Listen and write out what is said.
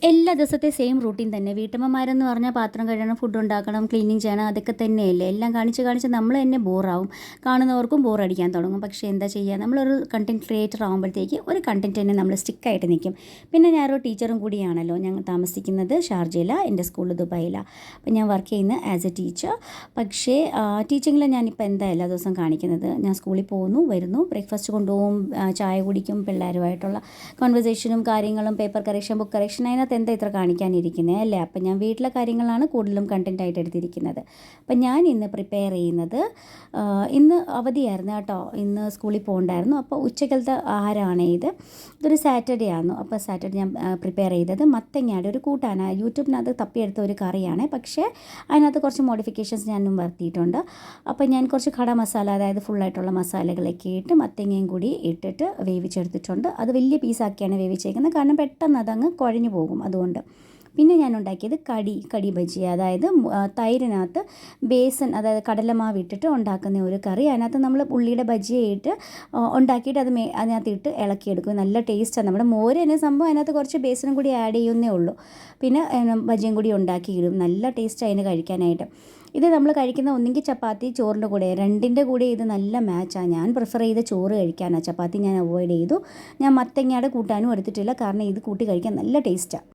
എല്ലാ ദിവസത്തെ same routine തന്നെ. വീട്ടമ്മമാരെന്ന് പറഞ്ഞാൽ പാത്രം കഴുകണം, ഫുഡ് ഉണ്ടാക്കണം, ക്ലീനിങ് ചെയ്യണം, അതൊക്കെ തന്നെയല്ലേ. എല്ലാം കാണിച്ച് കാണിച്ച് നമ്മൾ തന്നെ ബോറാവും, കാണുന്നവർക്കും ബോറടിക്കാൻ തുടങ്ങും. പക്ഷേ എന്താ ചെയ്യുക, നമ്മളൊരു കണ്ടൻറ് ക്രിയേറ്റർ ആകുമ്പോഴത്തേക്ക് ഒരു കണ്ടൻറ് തന്നെ നമ്മൾ സ്റ്റിക്കായിട്ട് നിൽക്കും. പിന്നെ ഞാനൊരു ടീച്ചറും കൂടിയാണല്ലോ. ഞങ്ങൾ താമസിക്കുന്നത് ഷാർജയിലാണ്, എൻ്റെ സ്കൂൾ ദുബായിലാണ്. അപ്പം ഞാൻ വർക്ക് ചെയ്യുന്നത് ആസ് എ ടീച്ചർ. പക്ഷേ ടീച്ചിങ്ങിൽ ഞാനിപ്പോൾ എന്താ എല്ലാ ദിവസവും കാണിക്കുന്നത്, ഞാൻ സ്കൂളിൽ പോകുന്നു, വരുന്നു, ബ്രേക്ക്ഫാസ്റ്റ് കൊണ്ടുപോകും, ചായ കുടിക്കും, പിള്ളേരുമായിട്ടുള്ള കോൺവെർസേഷനും കാര്യങ്ങളും, പേപ്പർ കറക്ഷൻ, ബുക്ക് കറക്ഷൻ, അതിനകത്ത് എന്താ ഇത്ര കാണിക്കാനിരിക്കുന്നത് അല്ലേ. അപ്പം ഞാൻ വീട്ടിലെ കാര്യങ്ങളാണ് കൂടുതലും കണ്ടൻറ്റായിട്ട് എടുത്തിരിക്കുന്നത്. അപ്പം ഞാൻ ഇന്ന് പ്രിപ്പയർ ചെയ്യുന്നത്, ഇന്ന് അവധിയായിരുന്നു കേട്ടോ, ഇന്ന് സ്കൂളിൽ പോകണ്ടായിരുന്നു. അപ്പോൾ ഉച്ചക്കലത്തെ ആഹാരമാണ് ഇതൊരു സാറ്റർഡേ ആയിരുന്നു. അപ്പോൾ സാറ്റർഡേ ഞാൻ പ്രിപ്പയർ ചെയ്തത് മത്തങ്ങയുടെ ഒരു കൂട്ടാനാണ്. യൂട്യൂബിനകത്ത് തപ്പിയെടുത്ത ഒരു കറിയാണ്, പക്ഷേ അതിനകത്ത് കുറച്ച് മോഡിഫിക്കേഷൻസ് ഞാനും വരുത്തിയിട്ടുണ്ട്. അപ്പോൾ ഞാൻ കുറച്ച് കട മസാല, അതായത് ഫുള്ളായിട്ടുള്ള മസാലകളൊക്കെ ഇട്ട് മത്തങ്ങയും കൂടി ഇട്ടിട്ട് വേവിച്ചെടുത്തിട്ടുണ്ട്. അത് വലിയ പീസാക്കിയാണ് വേവിച്ചേക്കുന്നത്, കാരണം പെട്ടെന്ന് അതങ്ങ് കുഴഞ്ഞു പോകും, അതുകൊണ്ട്. പിന്നെ ഞാൻ ഉണ്ടാക്കിയത് കടി ബജി, അതായത് തൈരിനകത്ത് ബേസൻ, അതായത് കടലമാവ് ഇട്ടിട്ട് ഉണ്ടാക്കുന്ന ഒരു കറി. അതിനകത്ത് നമ്മൾ ഉള്ളിയുടെ ബജിയായിട്ട് ഉണ്ടാക്കിയിട്ട് അതിനകത്ത് ഇട്ട് ഇളക്കിയെടുക്കും. നല്ല ടേസ്റ്റാണ്. നമ്മുടെ മോര് തന്നെ സംഭവം, അതിനകത്ത് കുറച്ച് ബേസനും കൂടി ആഡ് ചെയ്യുന്നേ ഉള്ളൂ. പിന്നെ ബജിയും കൂടി ഉണ്ടാക്കിയിടും. നല്ല ടേസ്റ്റ് അതിന് കഴിക്കാനായിട്ട്. ഇത് നമ്മൾ കഴിക്കുന്ന ഒന്നെങ്കിൽ ചപ്പാത്തി ചോറിൻ്റെ കൂടെ, രണ്ടിൻ്റെ കൂടെ ഇത് നല്ല മാച്ചാണ്. ഞാൻ പ്രിഫർ ചെയ്ത് ചോറ് കഴിക്കാനാണ്, ചപ്പാത്തി ഞാൻ അവോയ്ഡ് ചെയ്തു. ഞാൻ മത്തങ്ങയുടെ കൂട്ടാനും എടുത്തിട്ടില്ല, കാരണം ഇത് കൂട്ടി കഴിക്കാൻ നല്ല ടേസ്റ്റാണ്.